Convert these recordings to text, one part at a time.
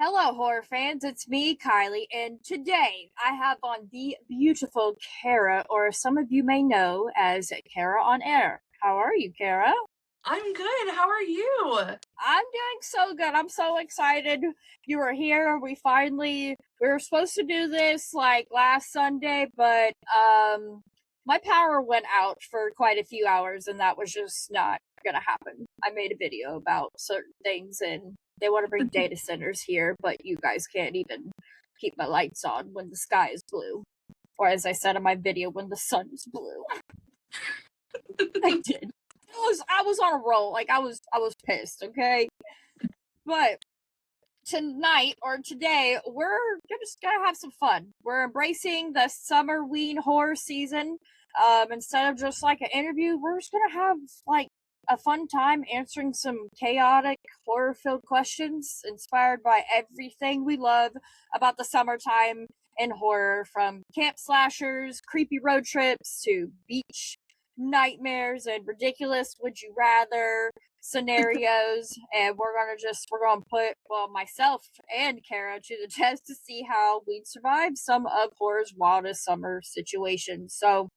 Hello, horror fans. It's me, Kylie, and today I have on the beautiful Kara, or some of you may know as Kara on Air. How are you, Kara? I'm good. How are you? I'm doing so good. I'm so excited you were here. We were supposed to do this like last Sunday, but my power went out for quite a few hours and that was just not gonna happen. I made a video about certain things and they want to bring data centers here, but you guys can't even keep my lights on when the sky is blue. Or as I said in my video, when the sun is blue. I did. I was on a roll. Like I was pissed, okay? But tonight or today, we're just gonna have some fun. We're embracing the summer-ween horror season. Instead of just like an interview, we're just gonna have like a fun time answering some chaotic, horror-filled questions inspired by everything we love about the summertime in horror, from camp slashers, creepy road trips, to beach nightmares and ridiculous would you rather scenarios. And we're gonna put myself and Kara to the test to see how we'd survive some of horror's wildest summer situations. So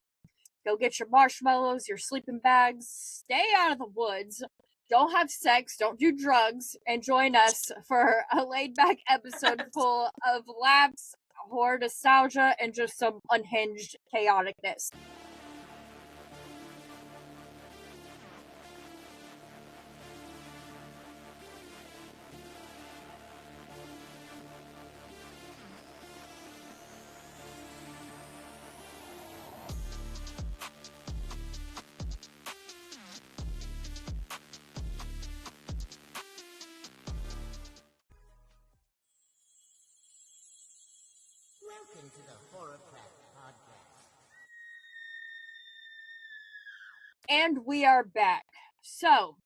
go get your marshmallows, your sleeping bags, stay out of the woods, don't have sex, don't do drugs, and join us for a laid back episode full of laughs, horror nostalgia, and just some unhinged chaoticness. Welcome to the Horrorcraft Podcast. And we are back. So,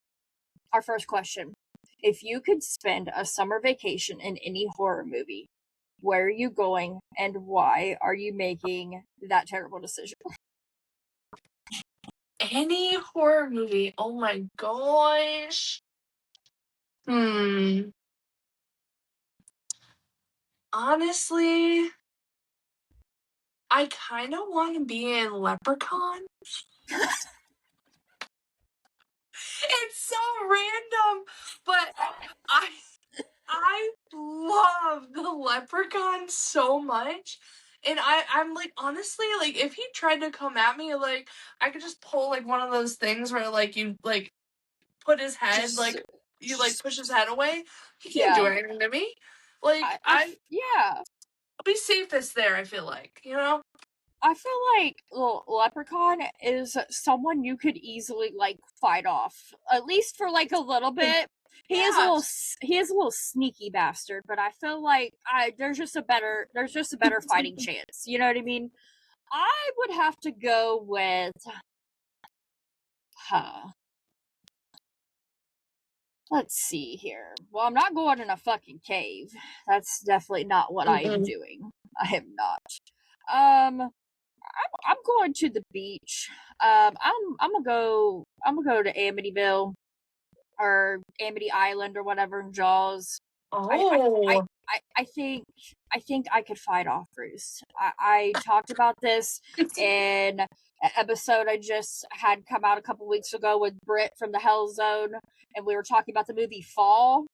our first question. If you could spend a summer vacation in any horror movie, where are you going and why are you making that terrible decision? Any horror movie? Oh my gosh. Honestly, I kind of want to be in Leprechaun. It's so random, but I love the Leprechaun so much. And I'm like, honestly, like, if he tried to come at me, like, I could just pull, like, one of those things where, like, you, like, put his head, you push his head away. He can't do anything to me. Like, I'll be safest there, I feel like, you know? I feel like Leprechaun is someone you could easily like fight off, at least for like a little bit. He is a little sneaky bastard, but I feel like there's just a better fighting chance. You know what I mean? I would have to go with let's see here. Well, I'm not going in a fucking cave. That's definitely not what I am doing. I am not. I'm going to the beach. I'm gonna go to Amityville or Amity Island or whatever in Jaws. Oh. I think I could fight off Bruce. I talked about this in an episode I just had come out a couple weeks ago with Britt from the Hell Zone, and we were talking about the movie Fall,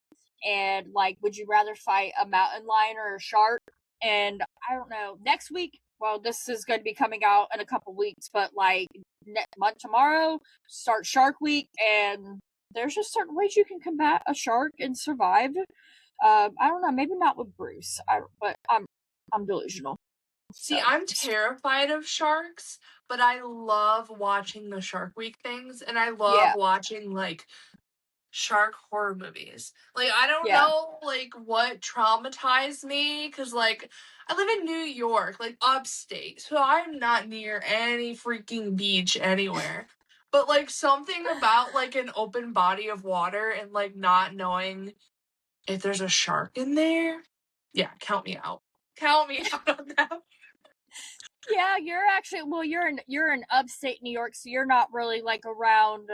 and like, would you rather fight a mountain lion or a shark? And I don't know, next week, well, this is going to be coming out in a couple weeks, but like tomorrow, start Shark Week, and there's just certain ways you can combat a shark and survive. I don't know, maybe not with Bruce, but I'm delusional. See, I'm terrified of sharks, but I love watching the Shark Week things, and I love watching, like, shark horror movies. Like, I don't know, like, what traumatized me, because, like, I live in New York, like, upstate, so I'm not near any freaking beach anywhere. But, like, something about, like, an open body of water and, like, not knowing if there's a shark in there, yeah, count me out. Count me out on that. Yeah, you're actually, well, you're in upstate New York, so you're not really like around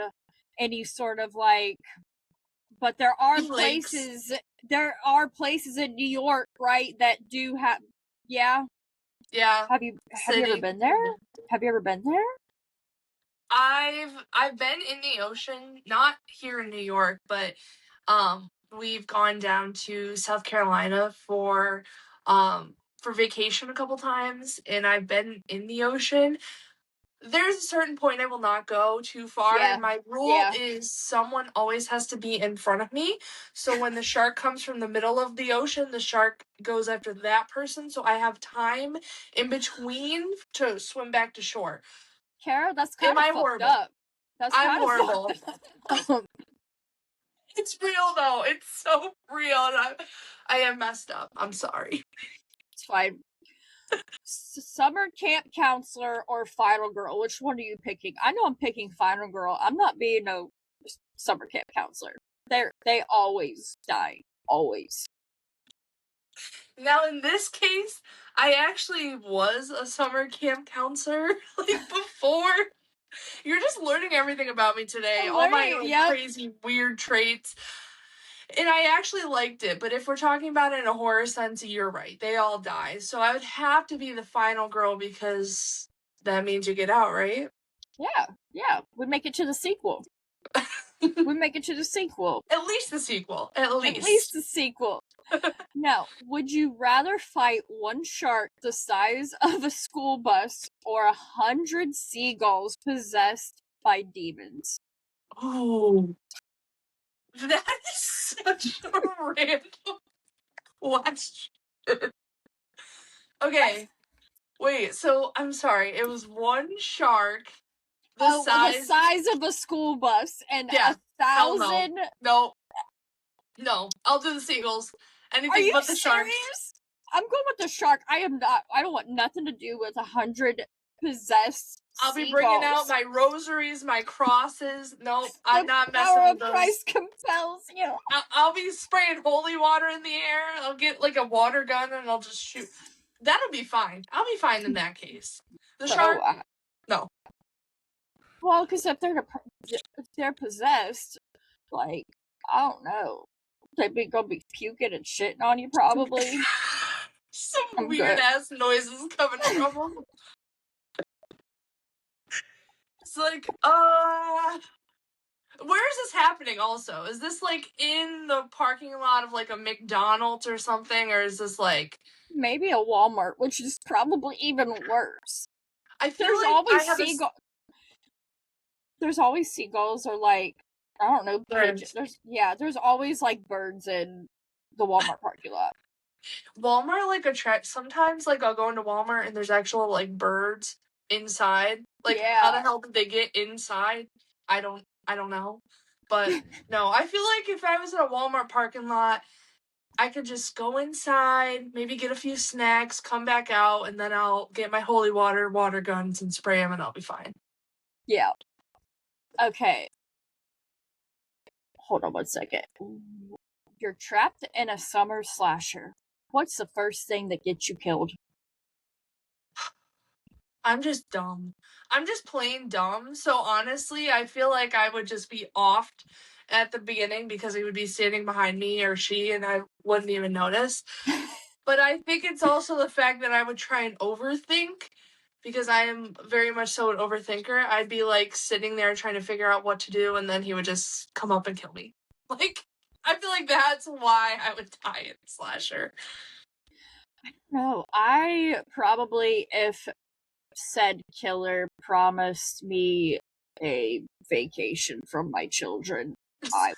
any sort of like, but there are places there are places in New York, right, that do have. Yeah. Yeah. Have you ever been there? Have you ever been there? I've been in the ocean, not here in New York, but we've gone down to South Carolina for vacation a couple times, and I've been in the ocean. There's a certain point I will not go too far, and my rule is someone always has to be in front of me. So when the shark comes from the middle of the ocean, the shark goes after that person, so I have time in between to swim back to shore. Kara, that's kind of fucked up. I'm horrible. It's real though. It's so real, and I am messed up. I'm sorry. It's fine. Summer camp counselor or final girl? Which one are you picking? I know I'm picking final girl. I'm not being no summer camp counselor. They always die. Always. Now in this case, I actually was a summer camp counselor like before. You're just learning everything about me today. All my crazy weird traits. And I actually liked it, but if we're talking about it in a horror sense, you're right. They all die. So I would have to be the final girl because that means you get out, right? Yeah. We make it to the sequel. We make it to the sequel. At least the sequel. At least. At least the sequel. Now, would you rather fight one shark the size of a school bus or 100 seagulls possessed by demons? Oh. That is such a random question. Okay. Wait, so I'm sorry. It was one shark the size of a school bus and 1,000. No, I'll do the seagulls. Anything but the sharks. Serious? I'm going with the shark. I don't want nothing to do with 100 possessed I'll be bringing out my rosaries, my crosses. Nope, I'm not messing with those. The power of Christ compels you. I'll be spraying holy water in the air. I'll get like a water gun and I'll just shoot. That'll be fine. I'll be fine in that case. The shark? No. Well, because if they're possessed, like, I don't know. They're gonna be puking and shitting on you, probably. Some weird-ass noises coming from them. It's like, where is this happening also? Is this, like, in the parking lot of, like, a McDonald's or something? Or is this, like... Maybe a Walmart, which is probably even worse. I feel there's like always seagulls. There's always seagulls or, like, I don't know, pigeons. There's always, like, birds in the Walmart parking lot. Walmart, like, sometimes, like, I'll go into Walmart and there's actual, like, birds inside. Like, how the hell did they get inside? I don't know. But, no, I feel like if I was in a Walmart parking lot, I could just go inside, maybe get a few snacks, come back out, and then I'll get my holy water guns, and spray them, and I'll be fine. Yeah. Okay. Hold on one second. You're trapped in a summer slasher. What's the first thing that gets you killed? I'm just dumb. I'm just plain dumb. So honestly, I feel like I would just be offed at the beginning because he would be standing behind me or she and I wouldn't even notice. But I think it's also the fact that I would try and overthink because I am very much so an overthinker. I'd be like sitting there trying to figure out what to do and then he would just come up and kill me. Like, I feel like that's why I would die in slasher. No, I probably, if said killer promised me a vacation from my children, I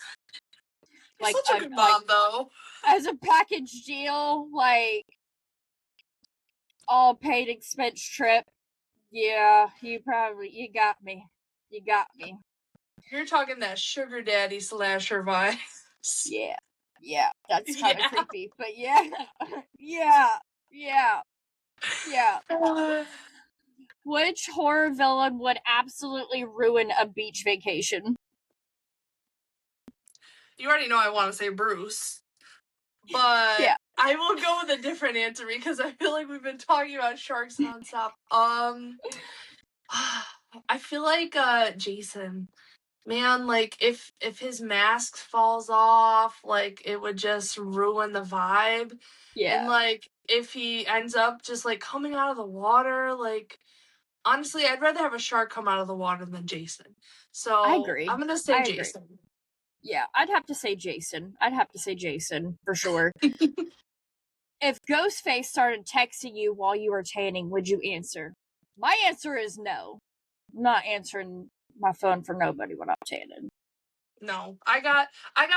like such a good mom, though. As a package deal, like all paid expense trip. Yeah, you got me. You got me. You're talking that sugar daddy slasher vibes. Yeah, that's kind of creepy, but yeah. Which horror villain would absolutely ruin a beach vacation? You already know I want to say Bruce. But I will go with a different answer because I feel like we've been talking about sharks nonstop. I feel like Jason. man, like, if his mask falls off, like, it would just ruin the vibe. Yeah. And, like, if he ends up just, like, coming out of the water, like, honestly, I'd rather have a shark come out of the water than Jason. So, I agree. I'm gonna say I Jason. agree. Yeah, I'd have to say Jason. For sure. If Ghostface started texting you while you were tanning, would you answer? My answer is no. I'm not answering my phone for nobody when I'm tanning. No, I got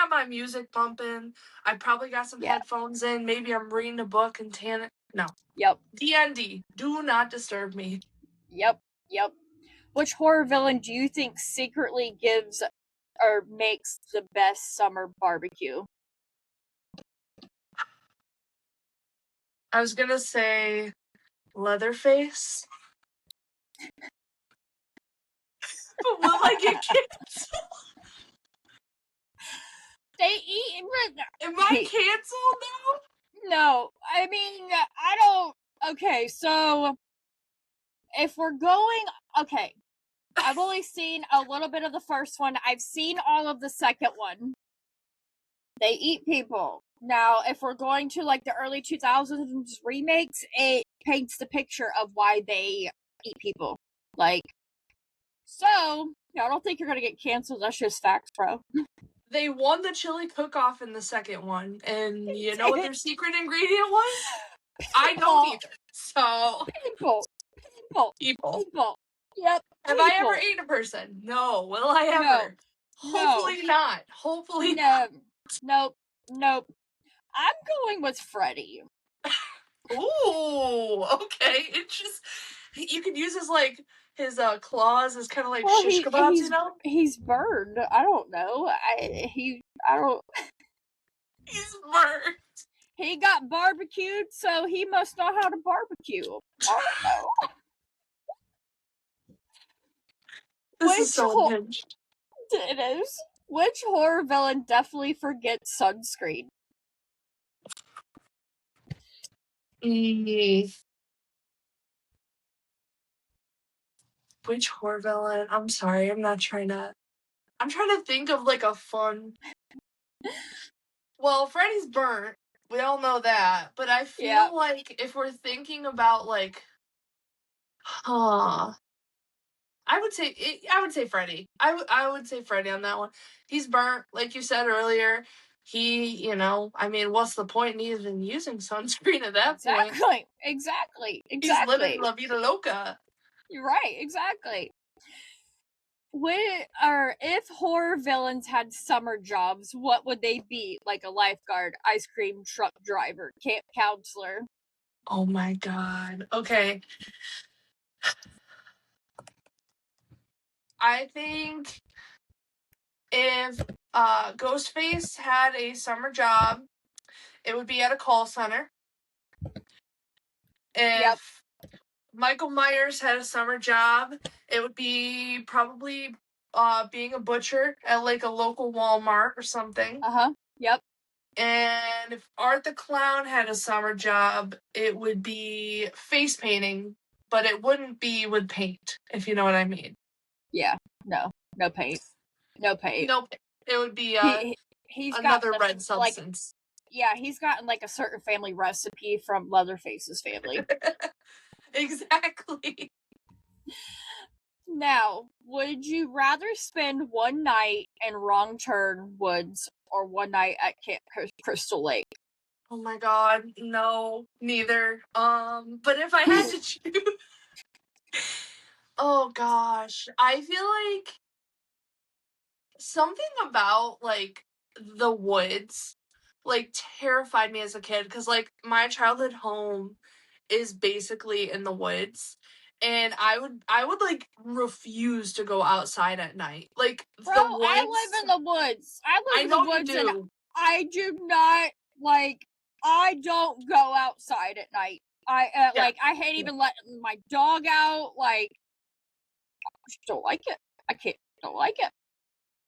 my music bumping. I probably got some headphones in. Maybe I'm reading a book and tanning. No. Yep. DND. Do not disturb me. Yep. Which horror villain do you think secretly gives or makes the best summer barbecue? I was gonna say Leatherface. But will I get canceled? They eat. Am I canceled now? No, I mean, I don't. Okay, so if we're going, okay, I've only seen a little bit of the first one. I've seen all of the second one. They eat people. Now, if we're going to like the early 2000s remakes, it paints the picture of why they eat people. Like, so, yeah, I don't think you're gonna get canceled. That's just facts, bro. They won the chili cook-off in the second one, and you know what their secret ingredient was? I don't either. So people. Yep. Have I ever eaten a person? No. Will I ever? No. Hopefully not. Hopefully not. Nope. I'm going with Freddy. Ooh, okay. It's just you could use his claws as kind of like shish kebabs, you know? He's burned. I don't know. I don't. He's burned. He got barbecued, so he must know how to barbecue. I don't know. This is so hinged. It is. Which horror villain definitely forgets sunscreen? Which horror villain? I'm sorry, I'm trying to think of like a fun. Well, Freddy's burnt. We all know that. But I feel like if we're thinking about like I would say Freddy. I would say Freddy on that one. He's burnt, like you said earlier. He, I mean, what's the point in even using sunscreen at that point? Exactly. He's living La Vida Loca. You're right, exactly. If horror villains had summer jobs, what would they be? Like a lifeguard, ice cream truck driver, camp counselor. Oh my god. Okay. I think if Ghostface had a summer job, it would be at a call center. If Michael Myers had a summer job, it would be probably being a butcher at like a local Walmart or something. Yep. And if Art the Clown had a summer job, it would be face painting, but it wouldn't be with paint, if you know what I mean. Yeah. No paint. Nope. It would be he's another red substance. He's gotten like a certain family recipe from Leatherface's family. Exactly. Now, would you rather spend one night in Wrong Turn Woods or one night at Camp Crystal Lake? Oh my god, no, neither. But if I had to choose, oh gosh, I feel like something about like the woods like terrified me as a kid because like my childhood home is basically in the woods. And I would like refuse to go outside at night. Like Bro, the woods. I live in the woods. I live in the woods, and I do not I don't go outside at night. I hate even letting my dog out. Like, I just don't like it. Don't like it.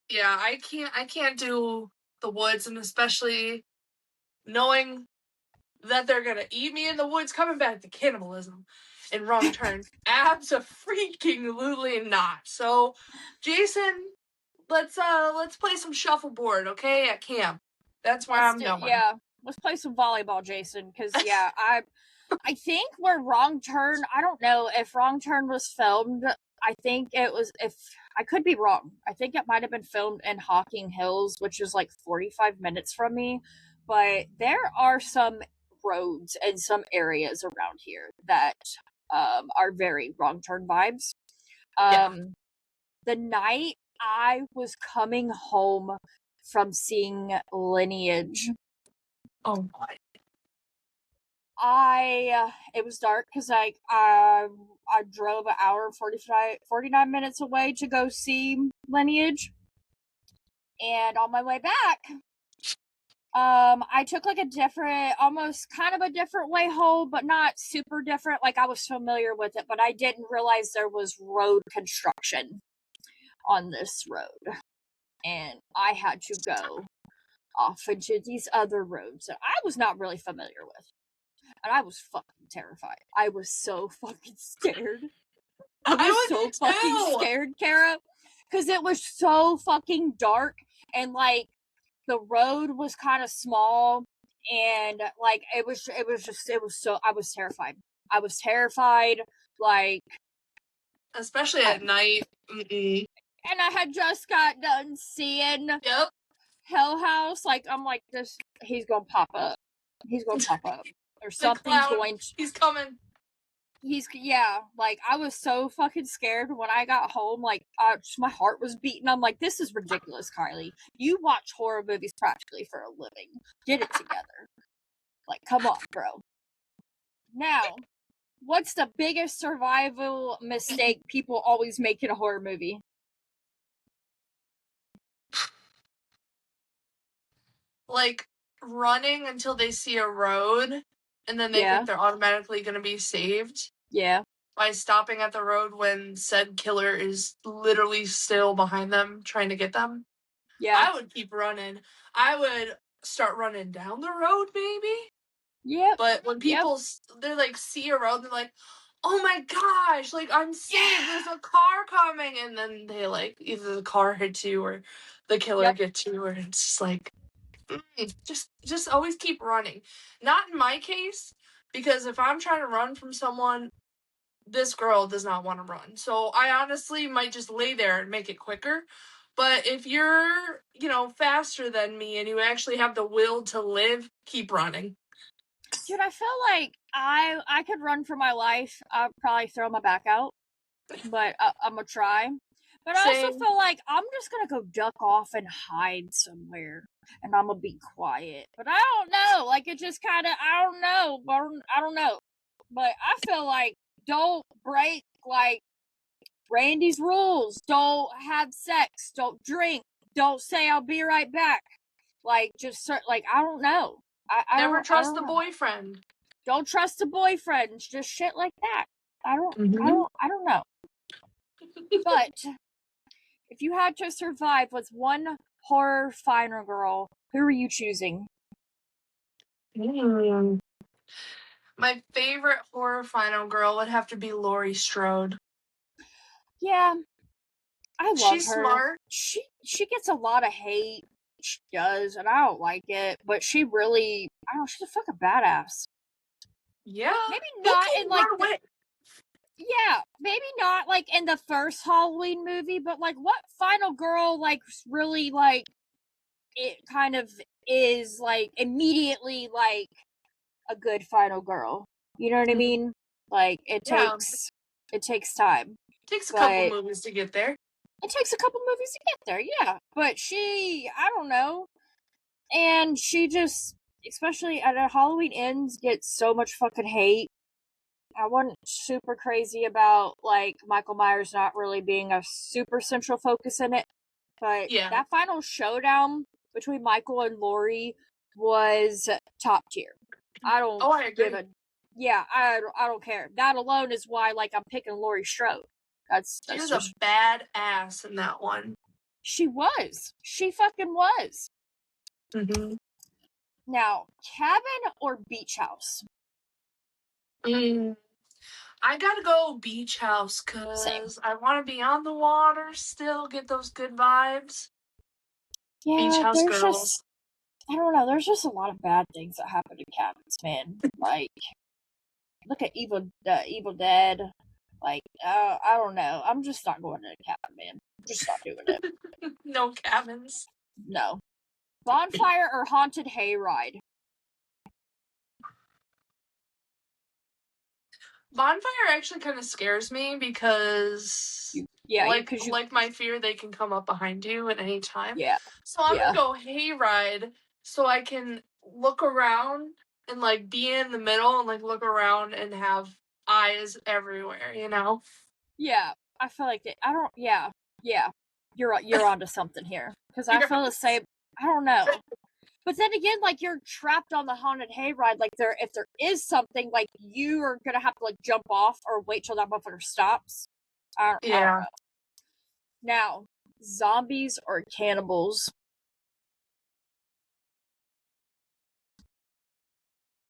Yeah, I can't do the woods, and especially knowing that they're gonna eat me in the woods. Coming back to cannibalism in Wrong Turn, abso-freaking-lutely not. So, Jason, let's play some shuffleboard, okay, at camp. That's where I'm going. Yeah, let's play some volleyball, Jason. Because I think where Wrong Turn. I don't know if Wrong Turn was filmed. I think it was. If I could be wrong, I think it might have been filmed in Hocking Hills, which is like 45 minutes from me. But there are some roads and some areas around here that are very Wrong Turn vibes. The night I was coming home from seeing Lineage, oh my, it was dark because I drove an hour and 49 minutes away to go see Lineage, and on my way back, I took like a different, almost kind of a different way home, but not super different. Like I was familiar with it, but I didn't realize there was road construction on this road, and I had to go off into these other roads that I was not really familiar with, and I was fucking terrified. I was so fucking scared. I was so fucking scared, Kara, because it was so fucking dark, and like the road was kind of small, and like it was so, I was terrified. Like, especially at night. Mm-mm. And I had just got done seeing Hell House. Like, I'm like, he's gonna pop up. Or something's going to. He's coming. Like, I was so fucking scared when I got home. Like, my heart was beating. I'm like, this is ridiculous, Kylie. You watch horror movies practically for a living. Get it together. Like, come on, bro. Now, what's the biggest survival mistake people always make in a horror movie? Like, running until they see a road, and then they think they're automatically going to be saved. Yeah. By stopping at the road when said killer is literally still behind them, trying to get them. Yeah. I would keep running. I would start running down the road, maybe. Yeah. But when people, they're like, see a road, they're like, oh my gosh, like, I'm saved, there's a car coming. And then they, like, either the car hits you or the killer gets you, or it's just like, just always keep running. Not in my case, because if I'm trying to run from someone, this girl does not want to run. So I honestly might just lay there and make it quicker. But if you're, faster than me and you actually have the will to live, keep running. Dude, I feel like I could run for my life. I'd probably throw my back out, but I'm gonna try. But I also feel like I'm just gonna go duck off and hide somewhere, and I'm gonna be quiet. But I don't know. Like, it just kind of, I don't know. But I feel like, don't break, like, Randy's rules. Don't have sex. Don't drink. Don't say I'll be right back. Like, just, like, I don't know. I never trust the boyfriend. Don't trust the boyfriend. Just shit like that. I don't know. But if you had to survive with one horror final girl, who are you choosing? My favorite horror final girl would have to be Laurie Strode. Yeah, I love her. She's smart. She gets a lot of hate. She does, and I don't like it. But she really, I don't know, she's a fucking badass. Yeah. Maybe not in like maybe not like in the first Halloween movie, but like what final girl like really like it kind of is like immediately like a good final girl. You know what I mean? Like it takes time. It takes a couple movies to get there. It takes a couple movies to get there, yeah. But she, I don't know. And she just, especially at Halloween Ends, gets so much fucking hate. I wasn't super crazy about, like, Michael Myers not really being a super central focus in it. But that final showdown between Michael and Laurie was top tier. I don't I agree. I don't care. That alone is why, like, I'm picking Laurie Strode. She was a badass in that one. She was. She fucking was. Mm-hmm. Now, cabin or beach house? I gotta go beach house because I want to be on the water still, get those good vibes. Yeah, Beach house there's girls. just, I don't know, there's just a lot of bad things that happen in cabins, man. Like, look at Evil Dead. Like, I don't know. I'm just not going to a cabin, man. I'm just not doing it. No cabins. No. Bonfire or haunted hayride? Bonfire actually kind of scares me because, like my fear, they can come up behind you at any time. Yeah. So I'm gonna go hayride so I can look around and like be in the middle and like look around and have eyes everywhere, you know? Yeah, I feel like it. I don't. Yeah. You're onto something here because I feel the same. I don't know. But then again, like you're trapped on the haunted hayride. Like if there is something, like you are gonna have to like jump off or wait till that motherfucker stops. I don't know. Now, zombies or cannibals?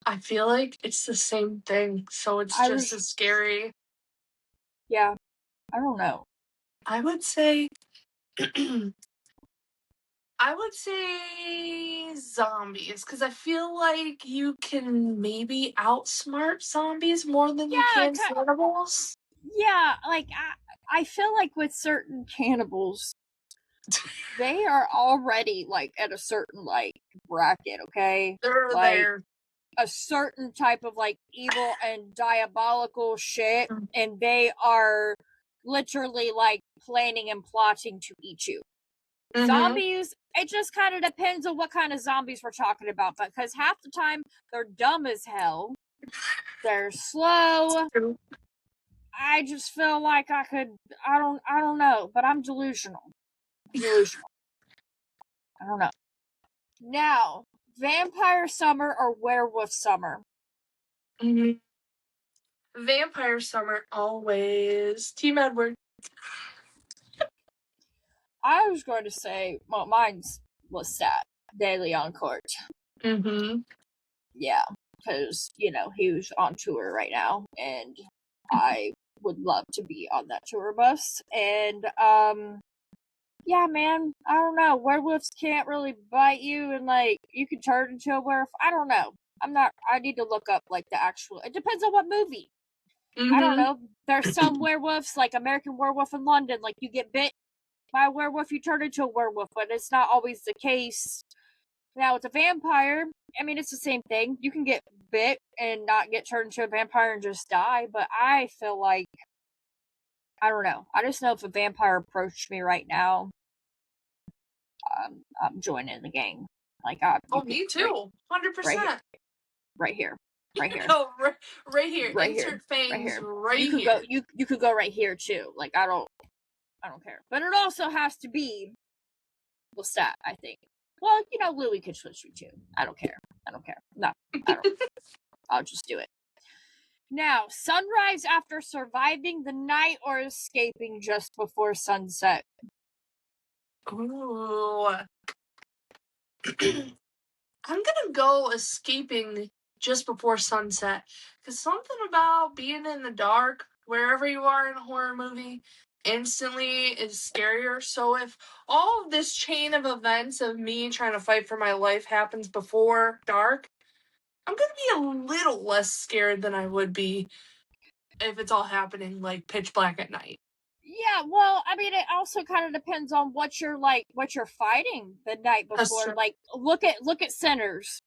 I feel like it's the same thing, so it's just as scary. Yeah, I don't know. I would say zombies, because I feel like you can maybe outsmart zombies more than you can cannibals. Yeah, like I feel like with certain cannibals, they are already like at a certain like bracket, okay? They're like there. A certain type of like evil and diabolical shit, and they are literally like planning and plotting to eat you. Mm-hmm. Zombies, it just kind of depends on what kind of zombies we're talking about, because half the time they're dumb as hell, they're slow. I just feel like I don't know, but I'm delusional. I don't know. Now, vampire summer or werewolf summer? Mm-hmm. Vampire summer always. Team Edward. I was going to say, well, mine's Lestat, Daily on Court. Mm-hmm. Yeah, because, he was on tour right now, and I would love to be on that tour bus. And, yeah, man, I don't know. Werewolves can't really bite you, and, like, you can turn into a werewolf. I don't know. I need to look up, like, the actual, it depends on what movie. Mm-hmm. I don't know. There's some werewolves, like American Werewolf in London, like, you get bit by a werewolf, you turn into a werewolf, but it's not always the case. Now, with a vampire, I mean, it's the same thing. You can get bit and not get turned into a vampire and just die, but I feel like, I don't know. I just know if a vampire approached me right now, I'm joining the gang. Like, me too. 100%. Right here. No, right here. Right Insert here. fangs right you could here. You could go right here too. Like, I don't care. But it also has to be Lestat, I think. Well, Louis could switch me too. I don't care. No, I don't. I'll just do it. Now, sunrise after surviving the night or escaping just before sunset? Ooh. I'm gonna go escaping just before sunset, because something about being in the dark, wherever you are in a horror movie, instantly is scarier. So if all of this chain of events of me trying to fight for my life happens before dark, I'm gonna be a little less scared than I would be if it's all happening like pitch black at night. Yeah, well, I mean, it also kind of depends on what you're fighting the night before. Like, look at Sinners.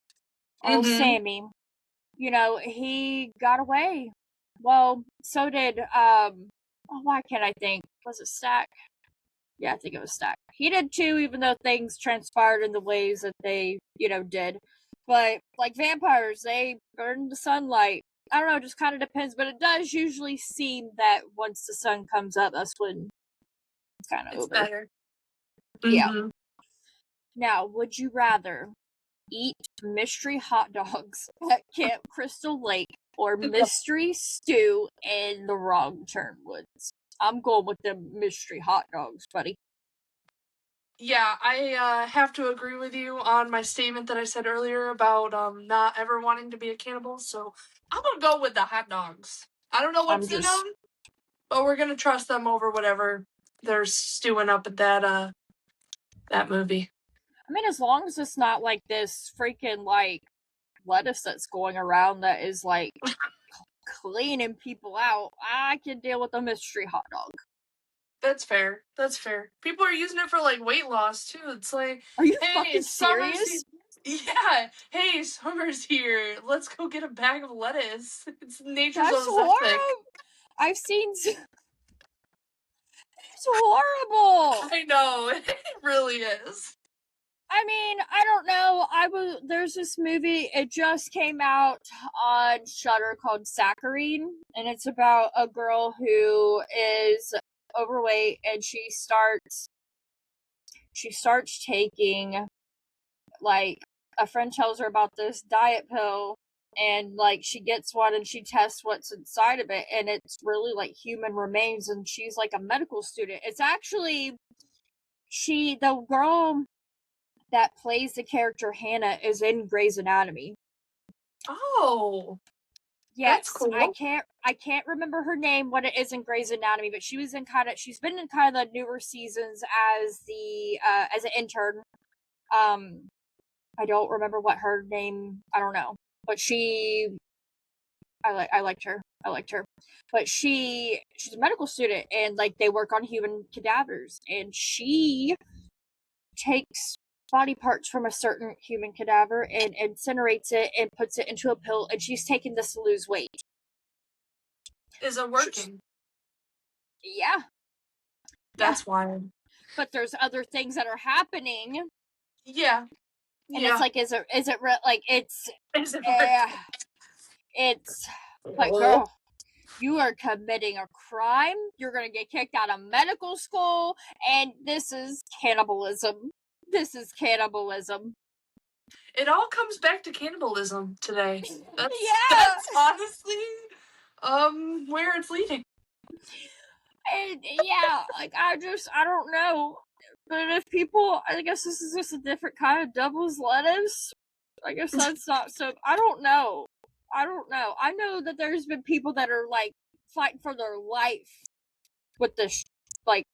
Old Sammy. He got away. Well, so did why can't I think? Was it Stack? Yeah, I think it was Stack. He did too, even though things transpired in the ways that they, did. But like vampires, they burn the sunlight. I don't know, it just kind of depends, but it does usually seem that once the sun comes up, that's when it's kind of over. Better. Yeah. Mm-hmm. Now, would you rather eat mystery hot dogs at Camp Crystal Lake or mystery stew in the Wrong Turn Woods? I'm going with the mystery hot dogs, buddy. Yeah, I have to agree with you on my statement that I said earlier about not ever wanting to be a cannibal, so I'm gonna go with the hot dogs. I don't know what's in them, but we're gonna trust them over whatever they're stewing up at that movie. I mean, as long as it's not like this freaking like lettuce that's going around that is like cleaning people out, I can deal with a mystery hot dog. That's fair. That's fair. People are using it for like weight loss too. It's like, are you hey, fucking serious? Yeah. Hey, summer's here. Let's go get a bag of lettuce. It's nature's That's own horrible. I've seen. It's horrible. I know. It really is. I mean, I don't know. There's this movie. It just came out on Shudder called Saccharine, and it's about a girl who is overweight, and she starts taking, like, a friend tells her about this diet pill, and like she gets one and she tests what's inside of it, and it's really like human remains, and she's like a medical student. It's actually the girl that plays the character Hannah is in Grey's Anatomy. Oh. Yes, that's cool. I can't remember her name, what it is in Grey's Anatomy, but she's been in kind of the newer seasons as an intern. I don't remember what her name, I don't know. But I liked her. But she's a medical student, and like they work on human cadavers, and she takes body parts from a certain human cadaver and incinerates it and puts it into a pill, and she's taking this to lose weight. Is it working? Yeah. That's wild. But there's other things that are happening. Yeah. And it's like, is it like it's like, girl, you are committing a crime. You're gonna get kicked out of medical school, and this is cannibalism. It all comes back to cannibalism today. That's honestly where it's leading. And yeah, like I don't know. But if people, I guess this is just a different kind of devil's lettuce. I guess that's not so. I don't know. I know that there's been people that are like fighting for their life with this, like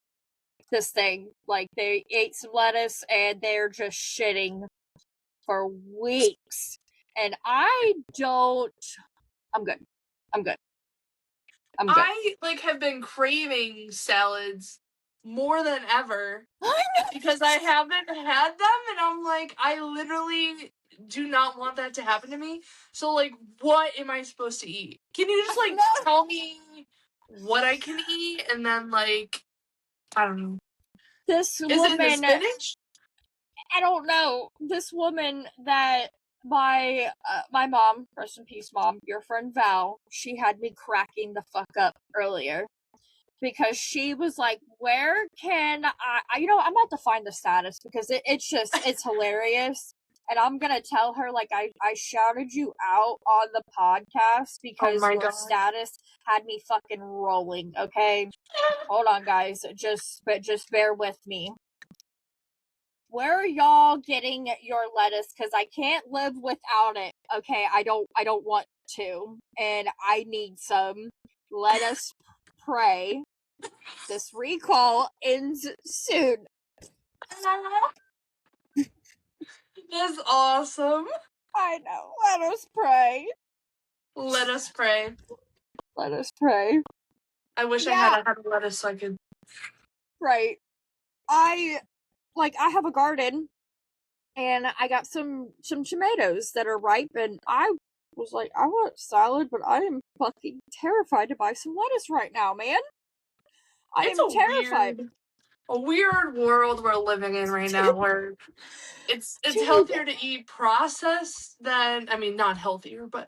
this thing. Like they ate some lettuce and they're just shitting for weeks. And I'm good. I like have been craving salads more than ever because I haven't had them, and I'm like, I literally do not want that to happen to me. So like, what am I supposed to eat? Can you just like tell me what I can eat, and then like, I don't know. Is it the spinach? I don't know. This woman that my mom, rest in peace, Mom, your friend Val, she had me cracking the fuck up earlier because she was like, "Where can I?" I'm about to find the status because it's hilarious, and I'm gonna tell her like I shouted you out on the podcast because your status had me fucking rolling. Okay, hold on, guys, just bear with me. Where are y'all getting your lettuce? Because I can't live without it. Okay, I don't want to, and I need some. Let us pray. This recall ends soon. That's awesome. I know. Let us pray. Let us pray. Let us pray. I wish I had a lettuce so I could. Right. I have a garden, and I got some tomatoes that are ripe, and I was like, I want salad, but I am fucking terrified to buy some lettuce right now, man. I am terrified. A weird world we're living in right now, where it's healthier to eat processed than, I mean, not healthier, but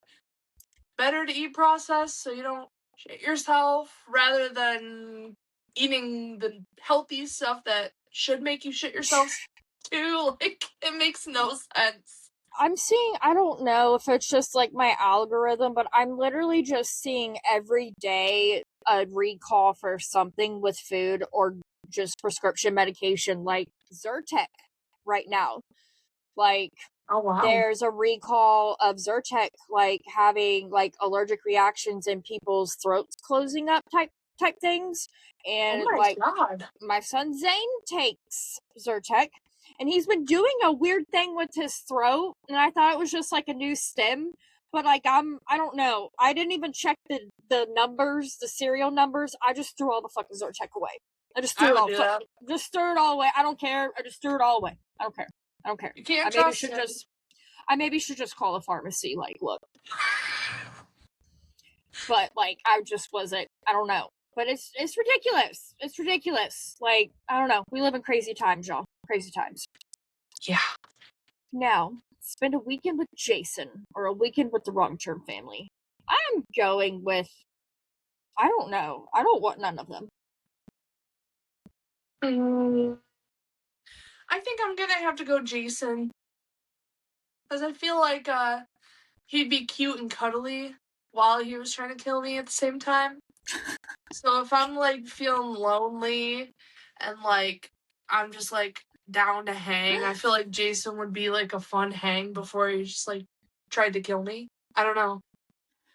better to eat processed so you don't shit yourself rather than eating the healthy stuff that should make you shit yourself too. Like, it makes no sense. I'm seeing, I don't know if it's just like my algorithm, but I'm literally just seeing every day a recall for something with food or just prescription medication like Zyrtec right now. Like, Oh, wow. There's a recall of Zyrtec, like, having, like, allergic reactions and people's throats closing up type things. And, oh my like, God. my son Zane takes Zyrtec, and he's been doing a weird thing with his throat, and I thought it was just, like, a new stim. But, like, I don't know. I didn't even check the numbers, the serial numbers. I just threw all the fucking Zyrtec away. I just threw it all. Just threw it all away. I don't care. I just threw it all away. I don't care. I don't care. You can't I maybe trust should him. I maybe should just call a pharmacy. Like, look. But, like, I just wasn't. I don't know. But it's ridiculous. It's ridiculous. Like, I don't know. We live in crazy times, y'all. Crazy times. Yeah. Now, spend a weekend with Jason or a weekend with the Wrong-Term family. I'm going with, I don't know. I don't want none of them. I think I'm gonna have to go Jason. Because I feel like he'd be cute and cuddly while he was trying to kill me at the same time. So if I'm like feeling lonely and like I'm just like down to hang, I feel like Jason would be like a fun hang before he just like tried to kill me. I don't know.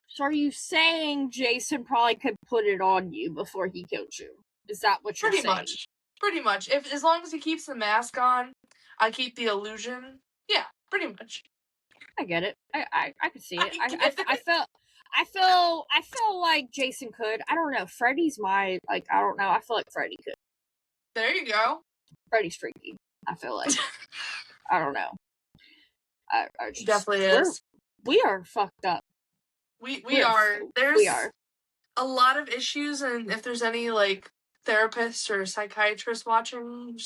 So are you saying Jason probably could put it on you before he killed you? Is that what you're saying? Pretty much. If as long as he keeps the mask on, I keep the illusion. Yeah, pretty much. I get it. I could see it. I feel like Jason could. I don't know. Freddy's my, like, I don't know. I feel like Freddy could. There you go. Freddy's freaky. I feel like. I don't know. I just, definitely is. We are fucked up. We are. There's a lot of issues, and if there's any like therapists or psychiatrists watching,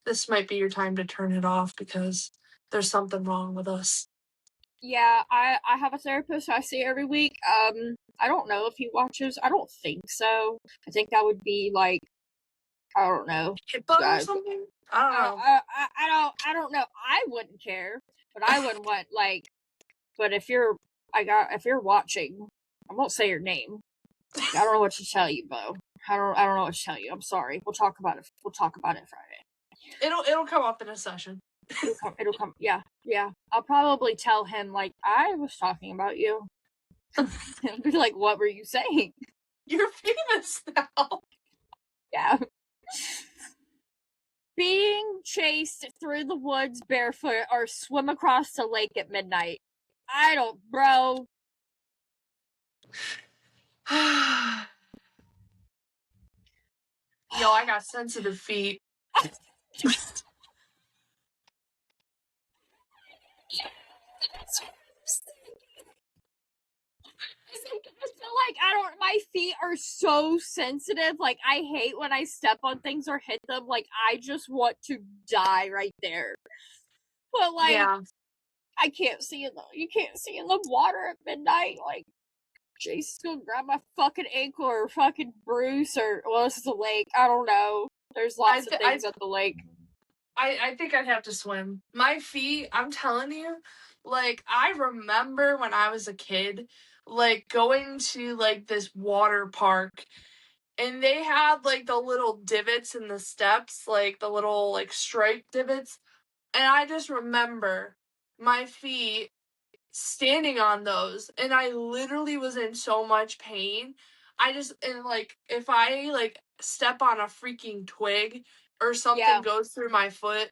this might be your time to turn it off because there's something wrong with us. Yeah, I have a therapist I see every week. I don't know if he watches. I don't think so. I think that would be like, I don't know, HIPAA or something. I don't know. I don't know. I wouldn't care, but I wouldn't want like. But if you're watching, I won't say your name. I don't know what to tell you, Bo. I don't know what to tell you. I'm sorry. We'll talk about it. We'll talk about it Friday. It'll come up in a session. It'll come. Yeah. I'll probably tell him like I was talking about you. He'll be like, "What were you saying?" You're famous now. Yeah. Being chased through the woods barefoot or swim across the lake at midnight. I don't, bro. Yo, I got sensitive feet. I feel like my feet are so sensitive. Like, I hate when I step on things or hit them. Like, I just want to die right there. But, like, yeah. I can't see you can't see in the water at midnight. Like, Jason's gonna grab my fucking ankle or fucking Bruce or, well, this is a lake. I don't know. There's lots of things at the lake. I think I'd have to swim. My feet, I'm telling you, like, I remember when I was a kid, like, going to, like, this water park, and they had, like, the little divots in the steps, like, the little, like, stripe divots, and I just remember my feet standing on those, and I literally was in so much pain. And, like, if I, like, step on a freaking twig or something goes through my foot,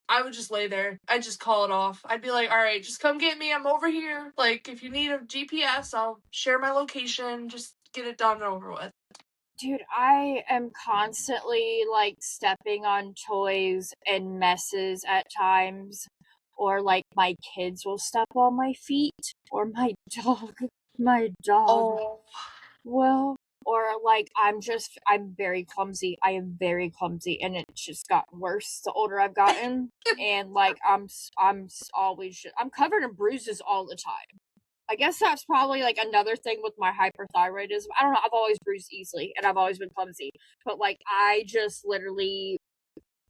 I would just lay there. I'd just call it off. I'd be like, all right, just come get me. I'm over here. Like, if you need a GPS, I'll share my location. Just get it done and over with. Dude, I am constantly, like, stepping on toys and messes at times. Or, like, my kids will step on my feet. Or my dog. Oh. Well, or, like, I'm very clumsy. I am very clumsy, and it's just gotten worse the older I've gotten. And, like, I'm covered in bruises all the time. I guess that's probably, like, another thing with my hyperthyroidism. I don't know, I've always bruised easily, and I've always been clumsy. But, like, I just literally,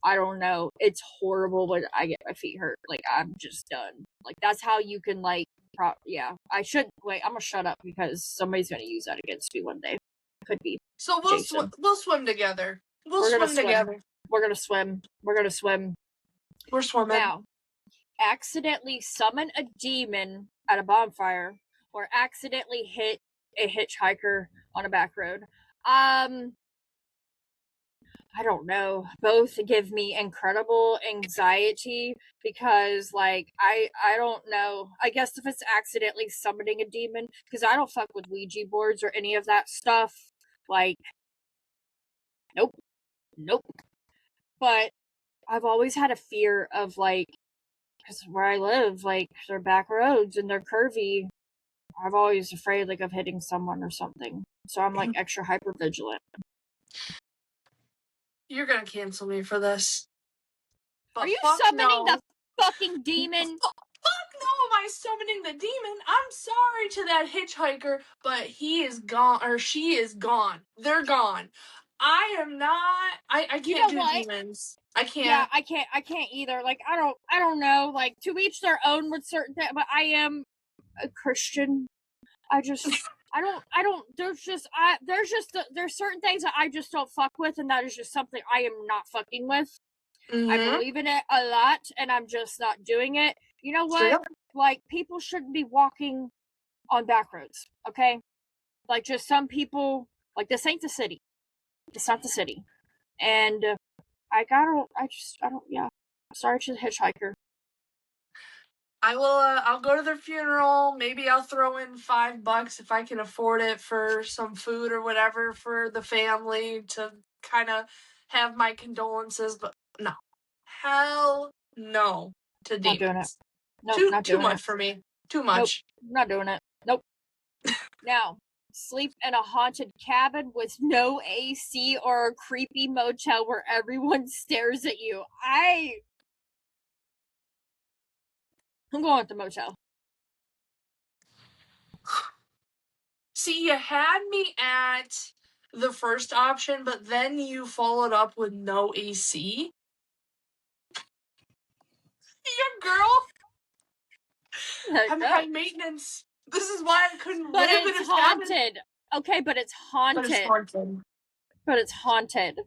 I don't know, it's horrible when I get my feet hurt. Like, I'm just done. Like, that's how you can, like, yeah. I'm gonna shut up because somebody's gonna use that against me one day. Could be. So we'll swim together. We're gonna swim. We're gonna swim. We're swimming. Now, accidentally summon a demon at a bonfire or accidentally hit a hitchhiker on a back road. I don't know. Both give me incredible anxiety because, like, I don't know. I guess if it's accidentally summoning a demon, because I don't fuck with Ouija boards or any of that stuff. Like, nope. But I've always had a fear of, like, because where I live, like, they're back roads and they're curvy. I'm always afraid, like, of hitting someone or something. So I'm, like, extra hyper vigilant. You're gonna cancel me for this. But are you summoning the fucking demon? Fuck no, am I summoning the demon? I'm sorry to that hitchhiker, but he is gone, or she is gone. They're gone. I am not. I can't do demons. I can't. Yeah, I can't either. Like, I don't know. Like, to each their own with certain things. But I am a Christian. There's certain things that I just don't fuck with, and that is just something I am not fucking with. Mm-hmm. I believe in it a lot, and I'm just not doing it. You know what? Yep. Like, people shouldn't be walking on back roads, okay? Like, just some people, like, this ain't the city. It's not the city. And sorry to the hitchhiker. I will, I'll go to their funeral. Maybe I'll throw in $5 if I can afford it for some food or whatever for the family to kind of have my condolences. But no. Hell no to demons. Not doing it. Nope, not doing too much it. for me. Too much. Nope, not doing it. Nope. Now, sleep in a haunted cabin with no AC or a creepy motel where everyone stares at you. I'm going with the motel. See, you had me at the first option, but then you followed up with no AC. Yeah, girl. I'm high maintenance. This is why I couldn't live in a haunted. cabin. Okay, but it's haunted. But it's haunted.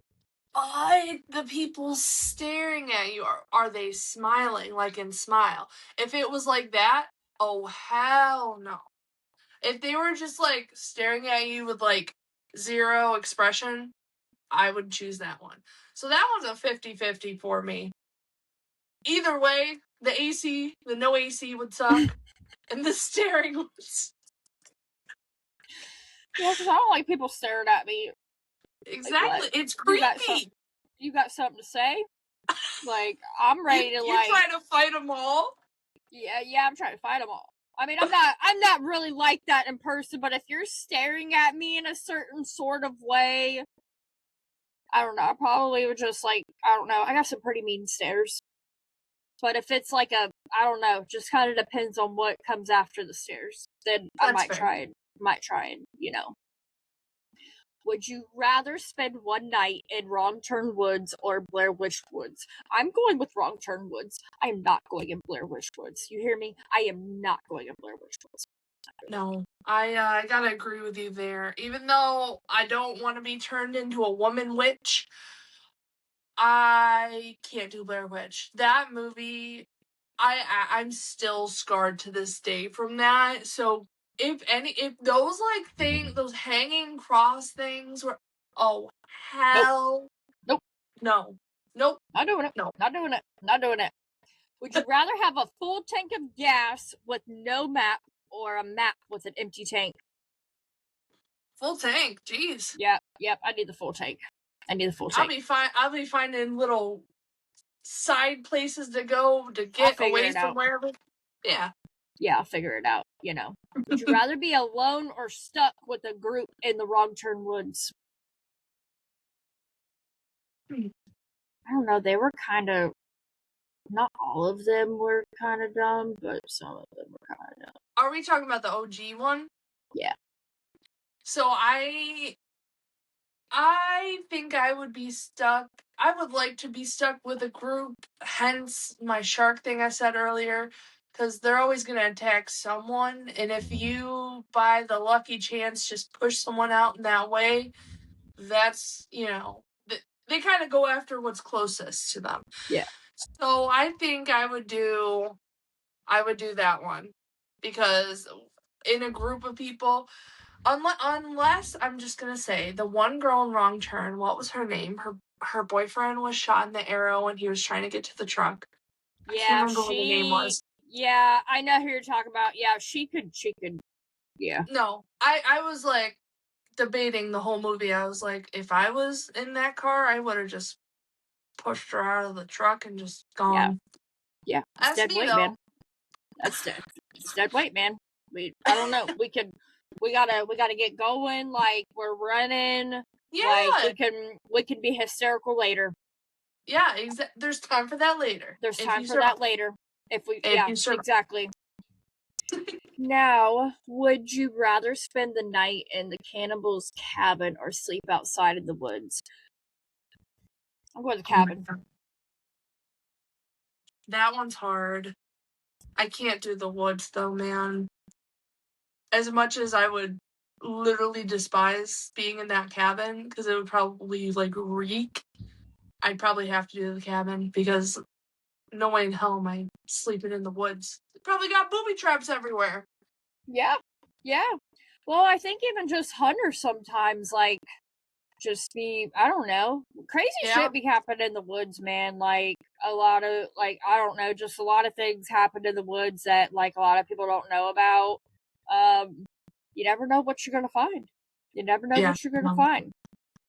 The people staring at you, are they smiling like in Smile? If it was like that, oh hell no. If they were just like staring at you with like zero expression, I would choose that one. So that one's a 50-50 for me. Either way, the no AC would suck, and the staring would suck. Yeah, because I don't like people staring at me. Exactly. Like, it's creepy. You got something to say? Like, I'm ready to You're trying to fight them all? Yeah, I'm trying to fight them all. I mean, I'm not really like that in person, but if you're staring at me in a certain sort of way, I don't know, I probably would just, like, I don't know, I got some pretty mean stares. But if it's like I don't know, just kind of depends on what comes after the stares, then I might try and, you know. Would you rather spend one night in Wrong Turn Woods or Blair Witch Woods? I'm going with Wrong Turn Woods. I am not going in Blair Witch Woods. You hear me? I am not going in Blair Witch Woods. No, I gotta agree with you there. Even though I don't want to be turned into a woman witch, I can't do Blair Witch. That movie, I'm still scarred to this day from that. So if those those hanging cross things were, oh hell, nope, no, not doing it, no, not doing it, not doing it. Would you rather have a full tank of gas with no map or a map with an empty tank? Full tank, jeez. Yep, I need the full tank. I'll be finding little side places to go to get away from wherever. Yeah. Yeah, I'll figure it out, you know. Would you rather be alone or stuck with a group in the Wrong Turn Woods? I don't know, they were kind of, not all of them were kind of dumb, but some of them were kind of dumb. Are we talking about the OG one? Yeah. So I think I would be stuck. I would like to be stuck with a group, hence my shark thing I said earlier, because they're always going to attack someone, and if you, by the lucky chance, just push someone out in that way, that's, you know, they kind of go after what's closest to them. Yeah. So I think I would do that one, because in a group of people, unless I'm just gonna say the one girl in Wrong Turn, what was her name? Her boyfriend was shot in the arrow when he was trying to get to the truck. I can't remember what the name was. Yeah, I know who you're talking about. Yeah, she could. Yeah. No, I was like debating the whole movie. I was like, if I was in that car, I would have just pushed her out of the truck and just gone. Yeah. It's dead weight, man. That's dead. It's dead weight, man. I don't know. We gotta get going. Like, we're running. Yeah. Like, we can be hysterical later. Yeah, there's time for that later. There's time for that later. Exactly. Now, would you rather spend the night in the cannibal's cabin or sleep outside in the woods? I'm going to the cabin. That one's hard. I can't do the woods though, man. As much as I would literally despise being in that cabin, because it would probably like reek, I'd probably have to do the cabin, because no way in hell am I sleeping in the woods. They probably got booby traps everywhere. Yeah. Well, I think even just hunters sometimes, like, just be, I don't know, crazy shit be happening in the woods, man. Like, a lot of, like, I don't know, just a lot of things happen in the woods that, like, a lot of people don't know about. You never know what you're gonna find. You never know what you're gonna find.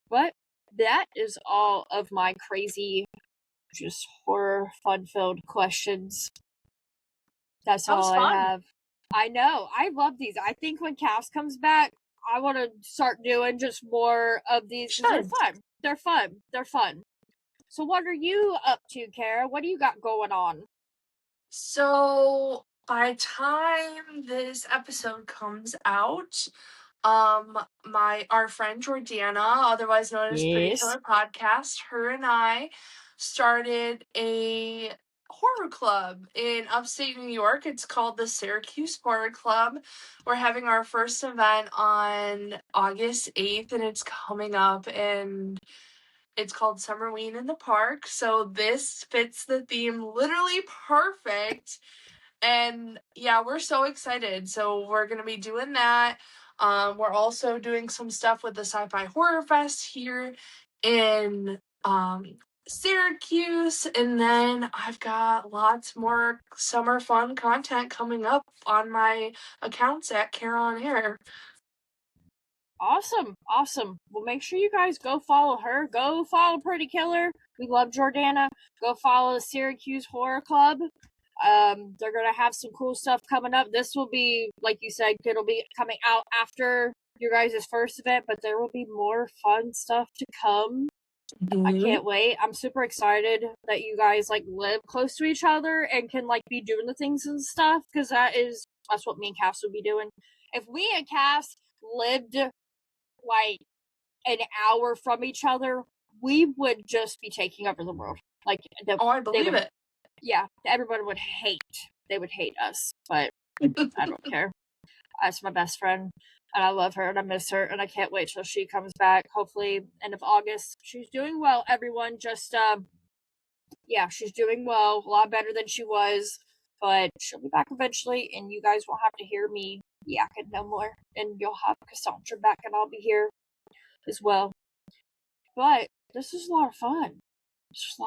But that is all of my crazy, just horror, fun-filled questions. That's all I have. I know. I love these. I think when Cass comes back, I want to start doing just more of these. They're fun. They're fun. So what are you up to, Kara? What do you got going on? So by time this episode comes out, our friend Jordana, otherwise known as Pretty Killer Podcast, her and I started a horror club in upstate New York. It's called the Syracuse Horror Club. We're having our first event on August 8th, and it's coming up, and it's called Summerween in the Park. So this fits the theme literally perfect. And yeah, we're so excited. So we're going to be doing that. We're also doing some stuff with the Sci-Fi Horror Fest here in Syracuse. And then I've got lots more summer fun content coming up on my accounts at Kara on Air. Awesome. Well, make sure you guys go follow her. Go follow Pretty Killer. We love Jordana. Go follow the Syracuse Horror Club. They're gonna have some cool stuff coming up. This will be, like you said, it'll be coming out after your guys' first event, but there will be more fun stuff to come. Mm-hmm. I can't wait. I'm super excited that you guys like live close to each other and can like be doing the things and stuff, because that's what me and Cass would be doing. If we and Cass lived like an hour from each other, we would just be taking over the world. Like, I believe it. Yeah, everyone would hate. They would hate us, but I don't care. That's my best friend, and I love her, and I miss her, and I can't wait till she comes back. Hopefully, end of August. She's doing well, everyone. Just, she's doing well. A lot better than she was, but she'll be back eventually, and you guys won't have to hear me yakking no more, and you'll have Cassandra back, and I'll be here as well. But this is a lot of fun.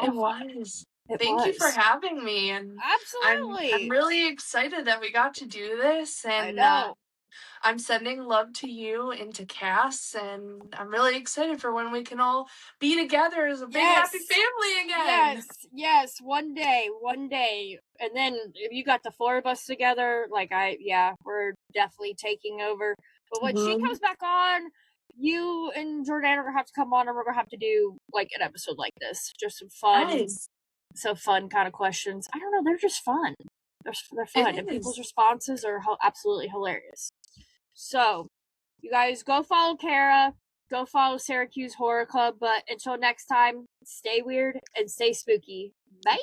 It was. Thank you for having me, and absolutely, I'm really excited that we got to do this, and I know. I'm sending love to you and to Cass, and I'm really excited for when we can all be together as a big happy family again. Yes, one day, and then if you got the four of us together, like we're definitely taking over. But when she comes back on, you and Jordan are gonna have to come on, and we're gonna have to do like an episode like this, just some fun. So fun kind of questions. I don't know. They're just fun. They're fun. And people's responses are absolutely hilarious. So, you guys go follow Kara. Go follow Syracuse Horror Club. But until next time, stay weird and stay spooky. Bye.